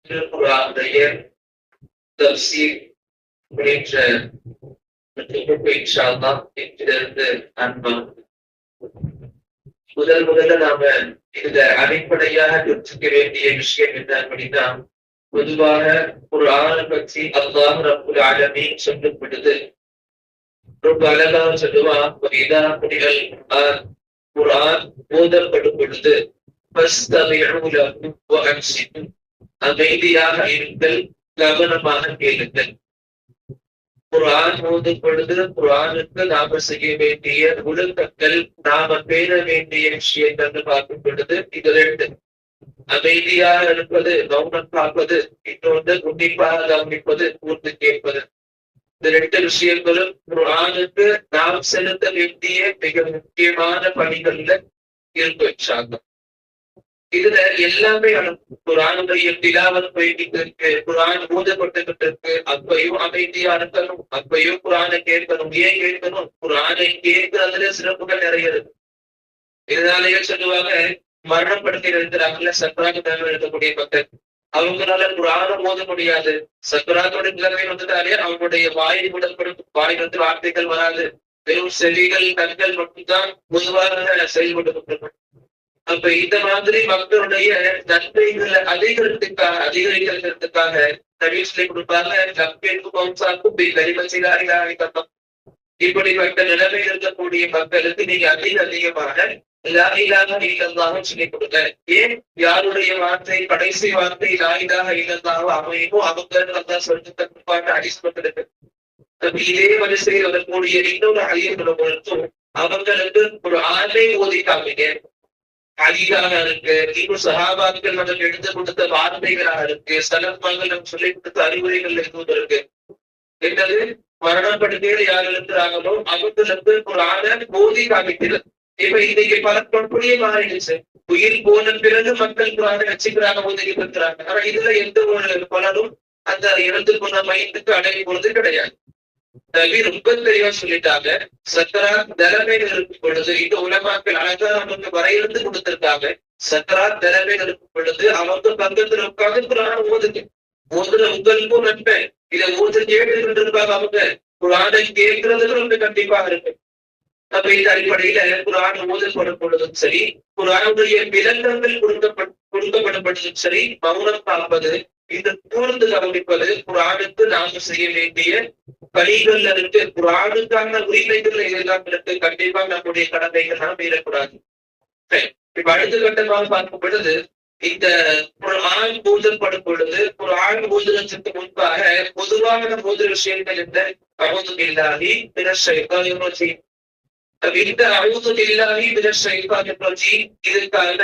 திருக்குர்ஆனுடைய தஃசீர் என்ற தொகுப்பை இன்ஷா அல்லாஹ் இதிலிருந்து முதல்ல நாம இதுல அடிப்படையாக தெரிஞ்சுக்க வேண்டிய விஷயம் என்ன அப்படின்னா, பொதுவாக குர்ஆனை பற்றி அல்லாஹ் ரப்புல் ஆலமீன் சொல்லும் பொழுது ரொம்ப அழகாக சொல்லுவான், இதா குரிஅல் குர்ஆன், குர்ஆன் ஓதப்படும் பொழுது ஃபஸ்தமிஉ லஹு வ அன்சித்து, அமைதியாக இருங்கள், கவனமாக கேளுங்கள். குர்ஆன் ஓதும் பொழுது குர்ஆனுக்கு நாம செய்ய வேண்டிய ஒழுக்கங்கள், நாம பேண வேண்டிய விஷயங்கள் பார்க்கும் பொழுது இது ரெண்டு: அமைதியாக இருப்பது, கவனம் காப்பது, இன்னொன்று உன்னிப்பாக கவனிப்பது, கூர்ந்து கேட்பது. இந்த ரெண்டு விஷயங்களும் குர்ஆனுக்கு நாம் செலுத்த வேண்டிய மிக முக்கியமான பணிகள்ல இருக்கு. இதுல எல்லாமே குர்ஆனுடைய திலாவத் போயிட்டு இருக்கு, குர்ஆன் ஓதப்பட்டுகிட்டு இருக்கு. அப்பையும் அமைதியா இருக்கணும், அப்பையும் குர்ஆனை கேட்கணும். ஏன் கேட்கணும்? குர்ஆனை கேட்கறதுல சிறப்புகள் நிறைய இருக்கு. இதனாலேயே சொல்லுவாங்க, மரணப்படுத்தி இருக்கிறாங்கல்ல சக்கராத்து எழுதக்கூடிய மக்கள், அவங்களால குர்ஆனை ஓத முடியாது. சக்கராத்தோட நிலைமை வந்துட்டாலே அவங்களுடைய வாய் முடப்படும், வாய் வந்து வார்த்தைகள் வராது, வெறும் செவிகள் கண்கள் மட்டும்தான் பொதுவாக செயல்பட்டு. அப்ப இந்த மாதிரி மக்களுடைய நன்மைகளை அதிகரிக்கிறதுக்காக நவீஸ்ல கொடுப்பாங்க, இப்படிப்பட்ட நிலைமை இருக்கக்கூடிய மக்களுக்கு நீங்க அதிகமாக லா இலாஹ இல்லல்லாஹ் சொல்லிக் கொடுங்க. ஏன்? யாருடைய வார்த்தை கடைசி வார்த்தை லா இலாஹ இல்லல்லாஹ் அமையுமோ அவங்க அல்லாஹ் சொல்லிட்டு கொடுப்பாங்க அடிஸ்பட்டிருக்கு. இதே வரிசையில் வரக்கூடிய இன்னொரு ஐயங்களை பொறுத்தும் அவங்களுக்கு ஒரு ஆணை ஓதி காமிங்க. அலியாக இருக்கு, இன்னும் சஹாபாக்கள் நமக்கு எடுத்து கொடுத்த வார்த்தைகளாக இருக்கு, சலஃபாக்கள் நமக்கு சொல்லிக் கொடுத்த அறிவுரைகள் எதுவும் இருக்கு. என்னது? மரணப்படுக்கையில் யார் இருக்கிறாங்களோ அவங்களுக்கு ஒரு ஆணை ஓதி காமிக்கிறது. இப்ப இன்னைக்கு பல பொருட்களே மாறிடுச்சு. உயிர் போன பிறகு மக்கள் குர்ஆனை வச்சுக்கிறாங்க, ஓதிக்கிட்டு இருக்கிறாங்க. ஆனா இதுல எந்த ஒரு பலனும் அந்த இறந்து போன மையத்துக்கு அடையும் பொழுது கிடையாது. நபி ரொம்ப தெளிவா சொல்லிட்டாங்க, சக்கராத் நிலைமையில் இருக்கும் பொழுது, இந்த உலமாக்கள் அழகா நமக்கு வரையிலிருந்து கொடுத்திருக்காங்க. சக்கராத் நிலைமையில் இருக்கும் பொழுது அவங்க பக்கத்துல உட்கார்ந்து குர்ஆனை ஓதுங்க. ஓதுல உங்களுக்கும் நன்மை. இதை ஓது கேட்டுக்கிட்டு இருப்பாங்க. அவங்க குர்ஆனை கேட்கறதுக்கு ரொம்ப கண்டிப்பாக இருக்கு. அப்ப இந்த அடிப்படையில குர்ஆன் ஓதப்படும் பொழுதும் சரி, குர்ஆனுடைய விளக்கங்கள் கொடுக்கப்படும் சரி, மௌனம் காப்பது, இந்த கூர்ந்து கவனிப்பது குர்ஆனுக்கு நாம செய்ய வேண்டிய பணிகள் இருக்கு. குர்ஆனுக்கான உரிமைகள் எல்லாம் இருக்கு. கண்டிப்பா நம்முடைய கடமைகள் நாம் மீறக்கூடாது. இப்ப அடுத்த கட்டமாக பார்க்கும் பொழுது, இந்த குர்ஆன் ஓதப்படும் பொழுது குர்ஆன் ஓதுவதற்கு முன்பாக பொதுவான ஓதுற விஷயங்கள் என்ன? அஊது பில்லாஹி மினஷ் ஷைத்தானிர் ரஜீம். இந்த அஊது பில்லாஹி மினஷ் ஷைத்தானிர் ரஜீம் இதற்கான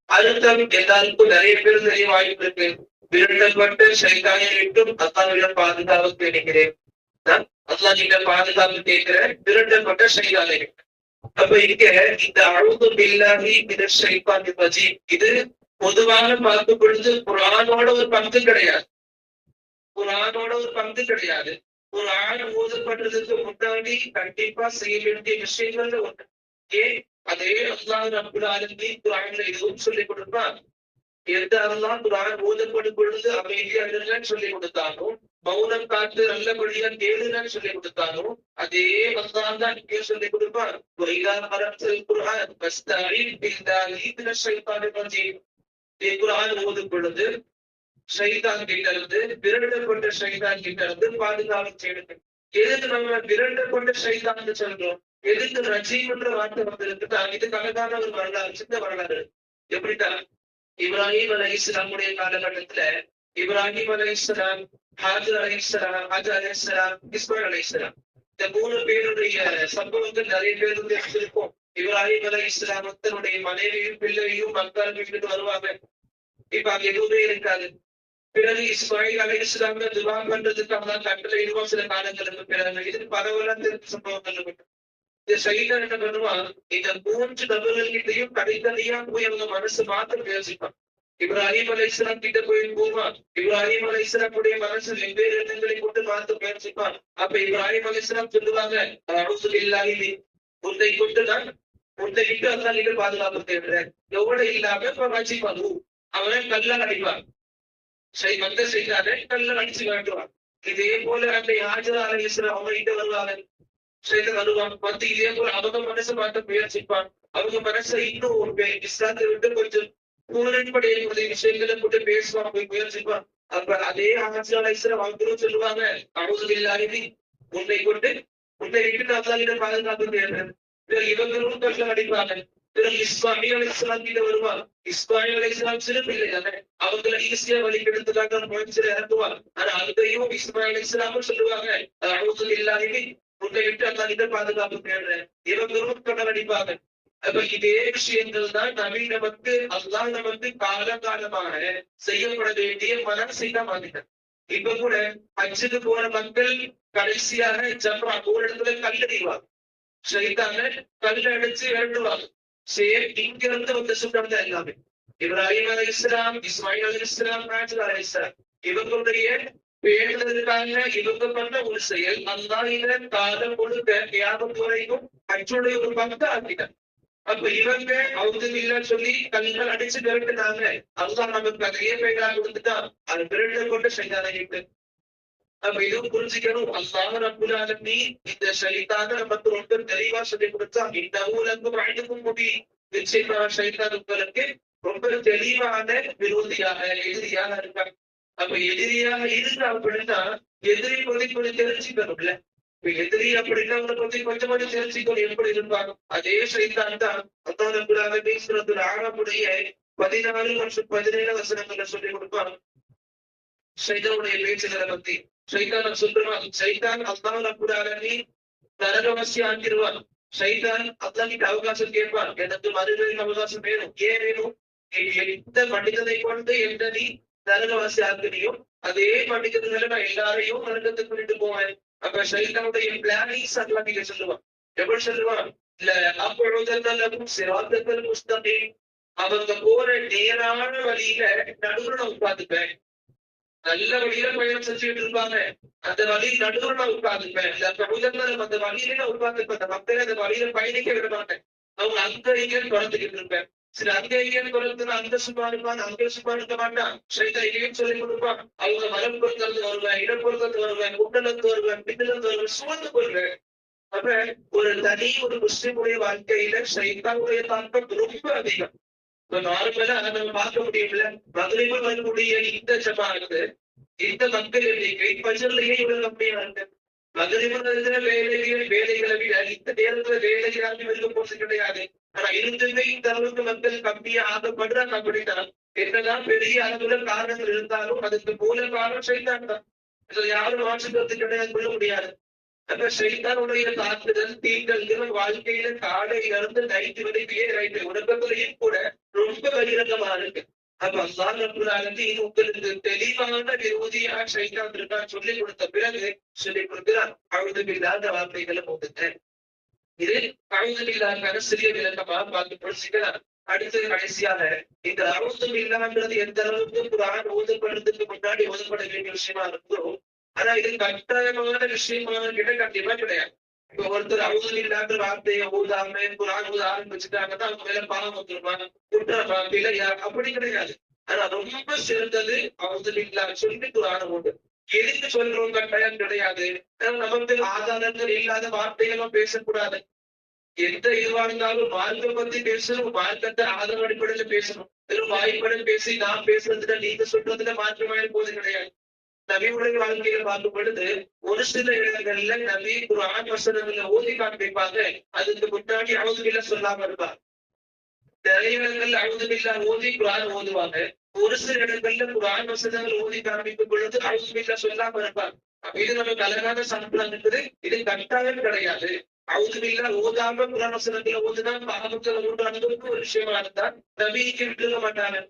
அர்த்தம் எல்லாருக்கும் நிறைய பேர் தெரிய வாய்ப்பு இருக்கு. விரட்டப்பட்ட ஷைத்தானை விட்டும் அல்லாஹ்விடம் பாதுகாப்பு தேடுகிறேன், அல்லாஹ்விடம் பாதுகாப்பு கேட்கிறேன் விரட்டப்பட்ட ஷைத்தானை விட்டு. அப்ப இங்க இந்த அஊது பில்லாஹி மினஷ் ஷைத்தானிர் ரஜீம் இது பொதுவாக பார்க்கும் பொழுது குர்ஆனோட ஒரு பங்கு கிடையாது. குர்ஆனோட ஒரு பங்கு கிடையாது. குர்ஆன் ஓதப்படுறதுக்கு முன்னாடி கண்டிப்பா செய்ய வேண்டிய விஷயங்கள் ஒன்று. ஏன்? அதே அல்லாஹ் ரப்புல் ஆலமீன் குர்ஆன்ல எதுவும் சொல்லிக் கொடுப்பான். எந்த அல்லாஹ் குர்ஆன் ஓதப்படும் பொழுது அமைதியா இருங்கன்னு சொல்லி கொடுத்தாலும், மௌனம் காத்து நல்லபடியா கேளுங்கன்னு சொல்லி கொடுத்தாலும், அதே அல்லாஹ் தான் இங்கே சொல்லி கொடுப்பான். குர்ஆன் ஃபஸ்தஈன் பில்லாஹி மினஷ் ஷைத்தானிர் ரஜீம். குர்ஆன் ஓதும் பொழுது ஷைத்தான் கிட்ட இருந்து, விரட்டப்பட்ட ஷைத்தான் கிட்ட இருந்து பாதுகாப்பு செய்யுங்க. எதுக்கு நம்ம விரட்டப்பட்ட ஷைத்தான் சொல்றோம்? எதுக்கு ரஜீம் என்ற வார்த்தை வந்திருக்கு? இதுக்கு அழகான ஒரு வரலாறு, சின்ன வரலாறு. எப்படித்தான் இப்ராஹிம் அலைஹிஸ்ஸலாமுடைய காலகட்டத்துல இப்ராஹிம் அலைஹிஸ்ஸலாம், ஹாஜர் அலைஹிஸ்ஸலாம், ஹாஜர் அலைஹிஸ்ஸலாம், இஸ்மாயில் அலைஹிஸ்ஸலாம், இந்த 3 பேருடைய சம்பவங்கள் நிறைய பேருக்கு இருக்கும். இப்ராஹிம் அலைஹிஸ்ஸலாம் தன்னுடைய மனைவியும் பிள்ளையும் மக்கள் வீட்டுக்கு வருவாங்க. இப்ப அங்க எதுவுமே இருக்காது. பிறகு இஸ்மாயில் அலைஹிஸ்ஸலாம் துஆ பண்றதுக்கு அல்லாஹ் கட்டளை இடுவான் சில காலங்களுக்கு பிறகு. இது பரவலான சம்பவங்கள் இருக்கும். இந்த ஷைத்தான் என்ன பண்ணுவான்? இந்த 3 நபர்கள்கிட்டையும் தனித்தனியா போய் அவங்க மனசு மாத்த முயற்சிப்பான். இப்ராஹிம் அலைஹிஸ்ஸலாம் கிட்ட போவான். இப்ராஹிம் அலைஹிஸ்ஸலாமுடைய மனசு வெவ்வேறு இடங்களை கொண்டு மாத்த முயற்சிப்பான். அப்ப இப்ராஹிம் அலைஹிஸ்ஸலாம் சொல்லுவாங்க, அஊது பில்லாஹி, உன்னை கொண்டு நான் உன்னை விட்டு அல்லாஹ் நீங்கள் பாதுகாப்பு தேடுறேன். எவ்வளவு இல்லாம வச்சிப்பான். அவனை கல்லால் அடிப்பான். மக்கள் செய்தாரு கல்ல அடிச்சு காட்டுவாங்க. இதே போல அந்த ஹாஜரா அலைஹிஸ்ஸலாம் அவங்க கிட்ட வருவாங்க. சைத்தான் வருவாங்க. வந்து இதே போல அவங்க மனசை மாத்த முயற்சிப்பான். அவங்க மனசை இன்னும் ஒரு இஸ்லாத்தை விட்டு கொஞ்சம் கூறன்படைய விஷயங்களை போட்டு பேசுவான், போய் முயற்சிப்பான். அப்ப அதே ஹாஜரா அலைஹிஸ்ஸலாம் அவங்களும் சொல்லுவாங்க, அவுது பில்லாஹி உன்னை கொண்டு உன்னை விட்டு அல்லாஹ்விடம் பாதுகாப்பு தேடுறேன். இவங்களும் கல்ல அடிப்பாங்க. பிறகு இஸ்மாயில் அலைஹிஸ்ஸலாம் கிட்ட வருவாங்க. இஸ்மாயில் அலைஹிஸ்ஸலாம் சிறு பிள்ளை தானே, அவங்களை ஈஸியா வழி கெடுத்துட்டாங்க முயற்சியில இறங்குவாங்க. ஆனா அங்கேயும் இஸ்மாயில் அலைஹிஸ்ஸலாமும் சொல்லுவாங்க, அவுது பில்லாஹி உன்னை விட்டு அல்லாஹ்விடம் பாதுகாப்பு தேடுறேன். இவங்களும் கல்ல அடிப்பாங்க. அப்ப இதே விஷயங்கள் தான் நபி நமக்கு அல்லாஹ் நமக்கு காலகாலமாக செய்யப்பட வேண்டிய மனசை தான் மாத்திட்டார். இப்ப கூட ஹஜ்ஜுக்கு போற மக்கள் கடைசியாக ஜம்ரா ஒரு இடத்துல கல்லடிவாங்க. ஷைத்தான கல்ல அடிச்சு விரட்டுவாங்க. சரி, இங்க இருந்து வந்த சுட்டம் தான் எல்லாமே. இப்ராஹிம் அலைஹிஸ்ஸலாம், இஸ்மாயில் அலைஹிஸ்ஸலாம், ஹாஜர் அலைஹிஸ்ஸலாம் இவங்களுடைய பேணுதலுக்காக இவங்க பண்ண ஒரு செயல் அல்லாஹ் இத காலம் கொடுக்க கியாமத் வரைக்கும் ஹஜ்ஜுடைய ஒரு பங்கு ஆக்கிட்டார். அப்ப இவங்க அவுதுபில்லா சொல்லி கல்கள் அடிச்சு விரட்டுனாங்க. அல்லாஹ் நமக்கு அதையே பேரா கொடுத்துட்டா அது விரட்ட கொண்டு ஷைத்தானாகிட்டு. அப்ப இதுவும் புரிஞ்சுக்கணும். அல்லாஹ் ரப்புல் ஆலமீன் இந்த ஷைத்தான நமக்கு ரொம்ப தெளிவா சொல்லி கொடுத்தா, இன்னஹு லக்கும் அதுவ்வும் முபீன். நிச்சயமா ஷைத்தான் உங்களுக்கு ரொம்ப தெளிவான விரோதியாக எதிரியாக இருக்காங்க. அப்ப எதிரியாக இருந்தா அப்படின்னா எதிரி பத்தி கொஞ்சம் தெரிஞ்சுக்கணும்ல. இப்ப எதிரி அப்படின்னா அவனை பத்தி கொஞ்சம் கொஞ்சம் தெரிஞ்சுக்கணும் எப்படி இருப்பாங்க. அதே ஷைத்தான் தான் அல்லாஹ் ரப்புல் ஆலமீன் சூரத்துல் அஅராஃபுடைய 14 மற்றும் 17 வசனங்களை சொல்லி கொடுப்பாங்க. ஷைத்தானுடைய பேச்சுகளை பத்தி ஷைத்தான் சொல்றான், ஷைத்தான் அல்லாஹ் ரப்புல் ஆலமீன் நரகவாசி ஆக்கிடுவான். ஷைத்தான் அல்லாஹ் கிட்ட அவகாசம் கேட்பான், எனக்கு மறுபடியும் அவகாசம் வேணும். ஏன் வேணும்? எந்த மனிதனை கொண்டு என்ன நீ நரகவாசி ஆக்கினியோ அதே மனிதர்களை நான் எல்லாரையும் நரகத்துக்கு கொண்டு போவேன். அப்ப ஷைத்தானுடைய பிளானிங்ஸ் அல்லாஹ் கிட்ட சொல்லுவான். எப்படி சொல்லுவான்? இல்ல அப்பொழுதெல்லாம் சிராத்தல் முஸ்தகீம், அவங்க போற நேரான வழியில நடுவுல நான் உட்கார்ந்துப்பேன். நல்ல வழியில பயணம் செஞ்சுட்டு இருப்பாங்க, அந்த வழி நடுவுல நான் உட்கார்ந்துப்பேன். அந்த வழியில நான் உட்கார்ந்துப்பேன். அந்த மக்களை அந்த வழியில பயணிக்க விட மாட்டேன். அவங்க அங்க இங்கன்னு குறைஞ்சுக்கிட்டு இருப்பேன். சரி, அங்க இங்கன்னு குறைஞ்சுன்னா அங்க சும்மா இருப்பான், அங்க சும்மா இருக்க மாட்டான். ஷைத்தான் இதையும் சொல்லி கொடுப்பான். அவங்க மரம் பொருத்தத்து வருவேன், இடம் பொருத்தத்து வருவேன், முன்னலத்து வருவேன், பின்னலத்து வருவேன், சுமந்து கொள்வேன். அப்ப ஒரு தனி ஒரு முஸ்லிமுடைய வாழ்க்கையில ஷைத்தானுடைய தாக்கம் ரொம்ப அதிகம். இப்ப நார்மலா நம்ம பார்க்க முடியும்ல, மதுரையில் வரக்கூடிய இந்த ஜமாத்து இந்த மக்கள் எண்ணிக்கை பஜர்லயே இவ்வளவு கம்மியா இருக்கு. மதுரையில் வேலைகளை விட இந்த நேரத்துல வேலைகளாக இருக்க போறது கிடையாது. ஆனா இருந்துமே இந்த அளவுக்கு மக்கள் கம்மியா ஆகப்படுறாங்க அப்படின்னா என்னதான் பெரிய அளவுல காரணங்கள் இருந்தாலும் அதுக்கு மூல காரணம் ஷைத்தான் தான். இதுல யாரும் மாற்றுக்கிறது கிடையாது, கொள்ள முடியாது. அந்த ஷைத்தானுடைய தாக்குதல் தீங்கல்கள் வாழ்க்கையில காலையில இருந்து நைட்டு வரைக்கும் ரைட்டு உலகத்திலையும் கூட ரொம்ப பகிரங்கமா இருக்கு. அப்ப அல்லாஹ் ரப்புல் ஆலமீன் உங்களுக்கு தெளிவான விரோதியா ஷைத்தான் இருக்கான்னு சொல்லி கொடுத்த பிறகு சொல்லி கொடுக்கிறார், அவுது பில்லாஹ் வார்த்தைகளை போட்டுட்டேன். இது அவுது பில்லாஹ்க்கான சிறிய விளக்கமாக பார்த்து புரிஞ்சுக்கலாம். அடுத்தது கடைசியாக இந்த அவுது பில்லாஹ்ன்றது எந்த அளவுக்கு குர்ஆன் ஓதப்படுறதுக்கு முன்னாடி ஓதப்பட வேண்டிய விஷயமா இருந்தோ, ஆனா இது கட்டாயமான விஷயமான கிட்ட கண்டிப்பா கிடையாது. இப்ப ஒருத்தர் அவுது பில்லாஹ்ன்ற வார்த்தையை ஓதாம குர்ஆன் ஓத ஆரம்பிச்சுட்டாங்கன்னா அவங்க மேல பாவம் வந்துருப்பாங்க, குற்றம் இல்லையா? அப்படி கிடையாது. ஆனா ரொம்ப சிறந்தது அவுது பில்லாஹ் சொல்லி குர்ஆன் ஓது. எதுக்கு சொல்றோம்? கட்டாயம் கிடையாது. நமக்கு ஆதாரங்கள் இல்லாத வார்த்தைகளும் பேசக்கூடாது. எந்த இதுவா இருந்தாலும் மார்க்கம் பத்தி பேசணும், மார்க்கத்தை ஆதரவு அடிப்படையில பேசணும். வெறும் வாய்ப்பட பேசி நான் பேசுறதுல நீங்க சொல்றதுல மாற்றமான போது கிடையாது. நபியுடைய வாழ்க்கையில பார்க்கும் பொழுது ஒரு சில இடங்கள்ல நபி குர்ஆன் வசனங்களை ஓதி காண்பிப்பாங்க, அதுக்கு முன்னாடி அவுது பில்லாஹ் சொல்லாம இருப்பாங்க. நிறைய இடங்கள்ல அவுது பில்லாஹ் ஓதி குர்ஆன் ஓதுவாங்க. ஒரு சில இடங்கள்ல குர்ஆன் வசனங்கள் ஓதி காண்பிக்கும் பொழுது அவுது பில்லாஹ் சொல்லாம இருப்பாங்க. இது நமக்கு அழகான சான்றாக இருக்குது. இது கட்டாயம் கிடையாது. அவுது பில்லாஹ் ஓதாம குர்ஆன் வசனங்களை ஓதுனா பாவத்துல உண்டானதுக்கு ஒரு விஷயமா இருந்தா நபிக்கு விட்டுக்க மாட்டாங்க.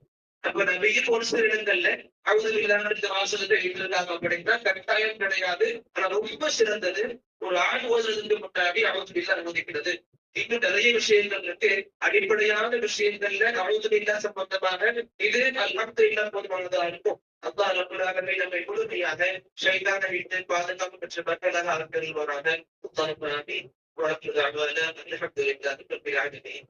அப்ப நபிக்கு ஒரு சில இடங்கள்ல அவுது பில்லாஹ் இந்த வாசகத்தை எழுதிருக்காங்க அப்படின்னா கட்டாயம் கிடையாது. ஆனா ரொம்ப சிறந்தது ஒரு ஆண் ஓதுறதுக்கு முன்னாடி அவுது பில்லாஹ் ஓதிக்கிறது. இன்னும் நிறைய விஷயங்கள் இருக்கு. அடிப்படையான விஷயங்கள்ல அவுது பில்லாஹ் சம்பந்தமாக இது அல்ஹம்துலில்லாஹ் போதுமானதா இருக்கும். அல்லாஹ் ரப்பல் ஆலமீன் நம்மை முழுமையாக ஷைத்தானை விட்டு பாதுகாப்பு பெற்ற மக்களாக ஆக்கியருள்வாராக. அல்லாஹ் ஆமீன். வஆகிரு தஅவானா அல்ஹம்துலில்லாஹி ரப்பில் ஆலமீன்.